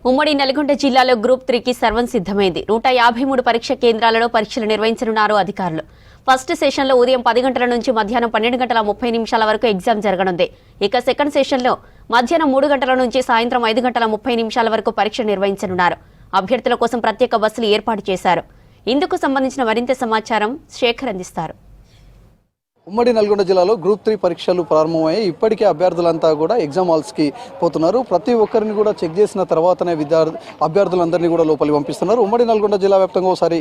ఉమ్మడి నల్గొండ జిల్లాలో గ్రూప్ 3కి సర్వం సిద్ధమైంది. 153 పరీక్ష కేంద్రాలలో పరీక్షలు నిర్వహించనున్నారు అధికారులు. ఫస్ట్ సెషన్లో ఉదయం 10 గంటల నుంచి మధ్యాహ్నం 12:30 వరకు ఎగ్జామ్ జరగనుంది. ఇక సెకండ్ సెషన్లో మధ్యాహ్నం 3 గంటల నుంచి సాయంత్రం 5:30 వరకు పరీక్ష నిర్వహించనున్నారు. అభ్యర్థుల కోసం ప్రత్యేక బస్సులు ఏర్పాటు చేశారు. ఇందుకు సంబంధించిన మరింత సమాచారం శేఖర్ అందిస్తారు. ఉమ్మడి నల్గొండ జిల్లాలో గ్రూప్ 3 పరీక్షలు ప్రారంభమయ్యాయి. ఇప్పటికే అభ్యర్థులంతా కూడా ఎగ్జామ్ హాల్స్కి పోతున్నారు. ప్రతి ఒక్కరిని కూడా చెక్ చేసిన తర్వాతనే అభ్యర్థులందరినీ కూడా లోపలికి పంపిస్తున్నారు. ఉమ్మడి నల్గొండ జిల్లా వ్యాప్తంగా ఒకసారి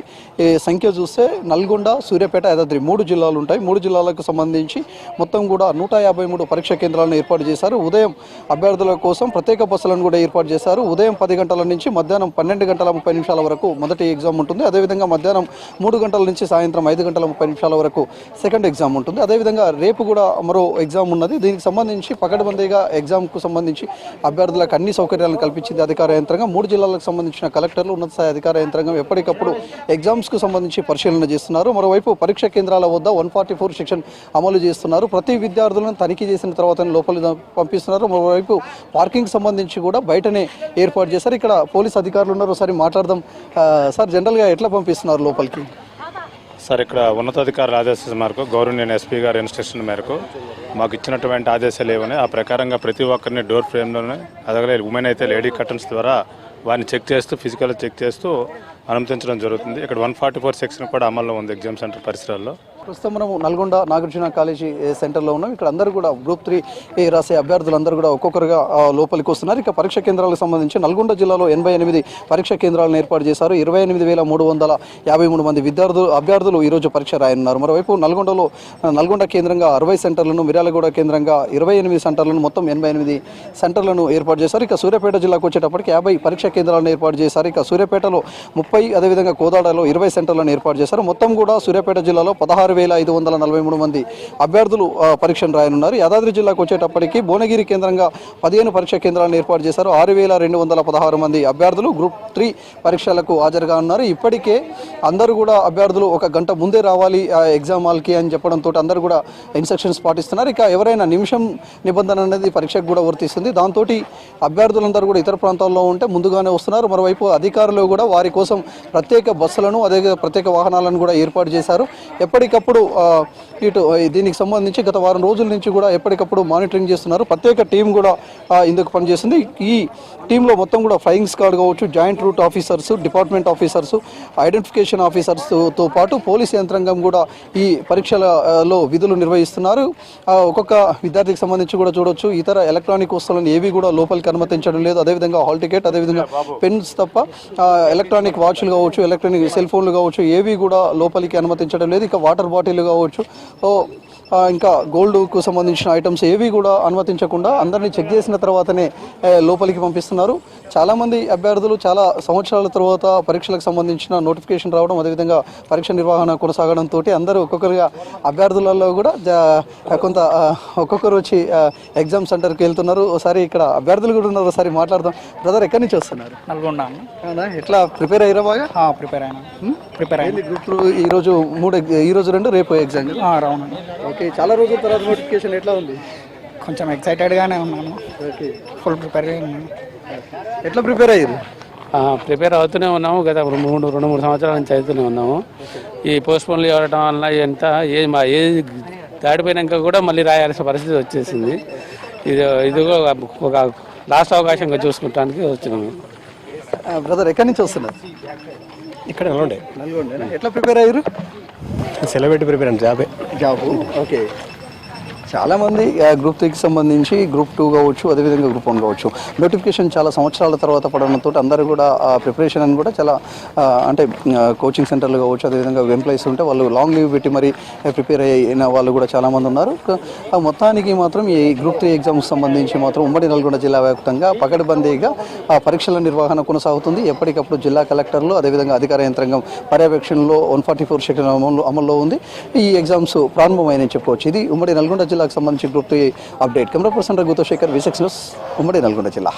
సంఖ్య చూస్తే నల్గొండ, సూర్యాపేట, యాదాద్రి 3 జిల్లాలు ఉంటాయి. 3 జిల్లాలకు సంబంధించి మొత్తం కూడా 153 పరీక్షా కేంద్రాలను ఏర్పాటు చేశారు. ఉదయం అభ్యర్థుల కోసం ప్రత్యేక బస్సులను కూడా ఏర్పాటు చేశారు. ఉదయం 10 గంటల నుంచి మధ్యాహ్నం 12:30 వరకు మొదటి ఎగ్జామ్ ఉంటుంది. అదేవిధంగా మధ్యాహ్నం 3 గంటల నుంచి సాయంత్రం 5:30 వరకు సెకండ్ ఎగ్జామ్ ఉంటుంది. అదేవిధంగా రేపు కూడా మరో ఎగ్జామ్ ఉన్నది. దీనికి సంబంధించి పకడ్బందీగా ఎగ్జామ్కు సంబంధించి అభ్యర్థులకు అన్ని సౌకర్యాలను కల్పించింది అధికార యంత్రాంగం. 3 జిల్లాలకు సంబంధించిన కలెక్టర్లు, ఉన్నత స్థాయి అధికార యంత్రాంగం ఎప్పటికప్పుడు ఎగ్జామ్స్కు సంబంధించి పరిశీలన చేస్తున్నారు. మరోవైపు పరీక్ష కేంద్రాల వద్ద 144 సెక్షన్ అమలు చేస్తున్నారు. ప్రతి విద్యార్థులను తనిఖీ చేసిన తర్వాత లోపలి పంపిస్తున్నారు. మరోవైపు పార్కింగ్ సంబంధించి కూడా బయటనే ఏర్పాటు చేశారు. ఇక్కడ పోలీస్ అధికారులు ఉన్నారు, ఒకసారి మాట్లాడదాం. సార్, జనరల్గా ఎట్లా పంపిస్తున్నారు లోపలికి? సార్, ఇక్కడ ఉన్నతాధికారుల ఆదేశాల మేరకు గవర్నమెంట్ ఎస్పీ గారి ఇన్స్ట్రక్షన్ మేరకు మాకు ఇచ్చినటువంటి ఆదేశాలు ఏమని ఆ ప్రకారంగా ప్రతి ఒక్కరిని డోర్ ఫ్రేమ్లోనే, అలాగే ఉమెన్ అయితే లేడీ కర్టన్స్ ద్వారా వారిని చెక్ చేస్తూ, ఫిజికల్ చెక్ చేస్తూ అనుమతించడం జరుగుతుంది. ఇక్కడ 144 సెక్షన్ కూడా అమల్లో ఉంది ఎగ్జామ్ సెంటర్ పరిసరాల్లో. ప్రస్తుతం మనము నల్గొండ నాగార్జున కాలేజీ సెంటర్లో ఉన్నాం. ఇక్కడ అందరూ కూడా గ్రూప్ 3 రాసే అభ్యర్థులందరూ కూడా ఒక్కొక్కరుగా లోపలికి వస్తున్నారు. ఇక పరీక్ష కేంద్రాలకు సంబంధించి నల్గొండ జిల్లాలో 88 పరీక్ష కేంద్రాలను ఏర్పాటు చేశారు. 28,353 మంది అభ్యర్థులు ఈరోజు పరీక్ష రాయనున్నారు. మరోవైపు నల్గొండ కేంద్రంగా 60 సెంటర్లను, మిర్యాలగూడ కేంద్రంగా 28 సెంటర్లను, మొత్తం 88 సెంటర్లను ఏర్పాటు చేశారు. ఇక సూర్యాపేట జిల్లాకు వచ్చేటప్పటికి 50 పరీక్ష కేంద్రాలను ఏర్పాటు చేశారు. ఇక సూర్యాపేటలో 30, అదేవిధంగా కోదాడలో 20 సెంటర్లను ఏర్పాటు చేశారు. మొత్తం కూడా సూర్యాపేట జిల్లాలో 16,543 మంది అభ్యర్థులు పరీక్షను రాయనున్నారు. యాదాద్రి జిల్లాకు వచ్చేటప్పటికి భువనగిరి కేంద్రంగా 15 పరీక్షా కేంద్రాలను ఏర్పాటు చేశారు. 6,216 మంది అభ్యర్థులు గ్రూప్ 3 పరీక్షలకు హాజరుగా ఉన్నారు. ఇప్పటికే అందరూ కూడా అభ్యర్థులు 1 గంట ముందే రావాలి ఎగ్జామ్ హాల్కి అని చెప్పడంతో అందరూ కూడా ఇన్స్ట్రక్షన్స్ పాటిస్తున్నారు. ఇక ఎవరైనా నిమిషం నిబంధన అనేది పరీక్షకు కూడా వర్తిస్తుంది. దాంతో అభ్యర్థులందరూ కూడా ఇతర ప్రాంతాల్లో ఉంటే ముందుగానే వస్తున్నారు. మరోవైపు అధికారులు కూడా వారి కోసం ప్రత్యేక బస్సులను, అదే ప్రత్యేక వాహనాలను కూడా ఏర్పాటు చేశారు. ఎప్పటికప్పుడు దీనికి సంబంధించి గత వారం రోజుల నుంచి కూడా ఎప్పటికప్పుడు మానిటరింగ్ చేస్తున్నారు. ప్రత్యేక టీం కూడా ఇందుకు పనిచేస్తుంది. ఈ టీంలో మొత్తం కూడా ఫ్లయింగ్ స్క్వాడ్ కావచ్చు, joint route officers, department officers, identification ఆఫీసర్స్తో పాటు పోలీస్ యంత్రాంగం కూడా ఈ పరీక్షలలో విధులు నిర్వహిస్తున్నారు. ఒక్కొక్క విద్యార్థికి సంబంధించి కూడా చూడొచ్చు, ఇతర ఎలక్ట్రానిక్ వస్తువులను ఏవి కూడా లోపలికి అనుమతించడం లేదు. అదేవిధంగా హాల్ టికెట్, అదేవిధంగా పెన్స్ తప్ప ఎలక్ట్రానిక్ వాచ్లు కావచ్చు, ఎలక్ట్రానిక్ సెల్ ఫోన్లు కావచ్చు, ఏవి కూడా లోపలికి అనుమతించడం లేదు. ఇక వాటర్ బాటిల్ కావచ్చు, ఇంకా గోల్డ్కు సంబంధించిన ఐటమ్స్ ఏవి కూడా అనుమతించకుండా అందరినీ చెక్ చేసిన తర్వాతనే లోపలికి పంపిస్తున్నారు. చాలామంది అభ్యర్థులు చాలా సంవత్సరాల తర్వాత పరీక్షలకు సంబంధించిన నోటిఫికేషన్ రావడం, అదేవిధంగా పరీక్ష నిర్వహణ కొనసాగడంతో అందరూ ఒక్కొక్కరుగా అభ్యర్థులలో కూడా ఒక్కొక్కరు వచ్చి ఎగ్జామ్ సెంటర్కి వెళ్తున్నారు. ఒకసారి ఇక్కడ అభ్యర్థులు కూడా ఉన్నారు, ఒకసారి మాట్లాడదాం. బ్రదర్, ఎక్కడి నుంచి వస్తున్నారు? నల్గొండ. ఎట్లా ప్రిపేర్ అయ్యారా? బాగా ప్రిపేర్ అయ్యింది. గ్రూప్ 2 ఈరోజు 2 రేపు ఎగ్జామ్. ఓకే, చాలా రోజుల తర్వాత నోటిఫికేషన్ ఎట్లా ఉంది? కొంచెం ఎక్సైటెడ్గానే ఉన్నాను. ఓకే, ఫుల్ ప్రిపేర్ అయ్యాను. ఎట్లా ప్రిపేర్ అయ్యారు? ప్రిపేర్ అవుతూనే ఉన్నాము. గత 2-3 సంవత్సరాల నుంచి అవుతూనే ఉన్నాము. ఈ పోస్ట్పోన్లు ఇవ్వడం వల్ల ఎంత ఏజ్ దాటిపోయినాక కూడా మళ్ళీ రాయాల్సిన పరిస్థితి వచ్చేసింది. ఇదిగో ఒక లాస్ట్ అవకాశంగా చూసుకుంటానికి వచ్చినాము. బ్రదర్, ఎక్కడి నుంచి వస్తున్నారు? ఇక్కడ నల్గొండ. ఎట్లా ప్రిపేర్ అయ్యారు? సెలబ్రిటీ ప్రిపేర్ అండి, జాబ్. ఓకే, చాలామంది గ్రూప్ 3కి సంబంధించి గ్రూప్ 2 కావచ్చు, అదేవిధంగా గ్రూప్ 1 కావచ్చు, నోటిఫికేషన్ చాలా సంవత్సరాల తర్వాత పడడంతో అందరూ కూడా ప్రిపరేషన్ అని కూడా చాలా అంటే కోచింగ్ సెంటర్లు కావచ్చు, అదేవిధంగా ఎంప్లాయీస్ ఉంటే వాళ్ళు లాంగ్ లీవ్ పెట్టి మరి ప్రిపేర్ అయిన వాళ్ళు కూడా చాలామంది ఉన్నారు. మొత్తానికి మాత్రం ఈ గ్రూప్ 3 ఎగ్జామ్కి సంబంధించి మాత్రం ఉమ్మడి నల్గొండ జిల్లా వ్యాప్తంగా పకడ్బందీగా పరీక్షల నిర్వహణ కొనసాగుతుంది. ఎప్పటికప్పుడు జిల్లా కలెక్టర్లు, అదేవిధంగా అధికార యంత్రాంగం పర్యవేక్షణలో 144 సెక్షన్ అమల్లో ఉంది. ఈ ఎగ్జామ్స్ ప్రారంభమైనని చెప్పుకోవచ్చు. ఇది ఉమ్మడి నల్గొండ జిల్లాకు సంబంధించి గ్రూప్ 3 అప్డేట్. కెమెరా పర్సన్ రఘుతో శేఖర్, V6 న్యూస్, ఉమ్మడి నల్గొండ జిల్లా.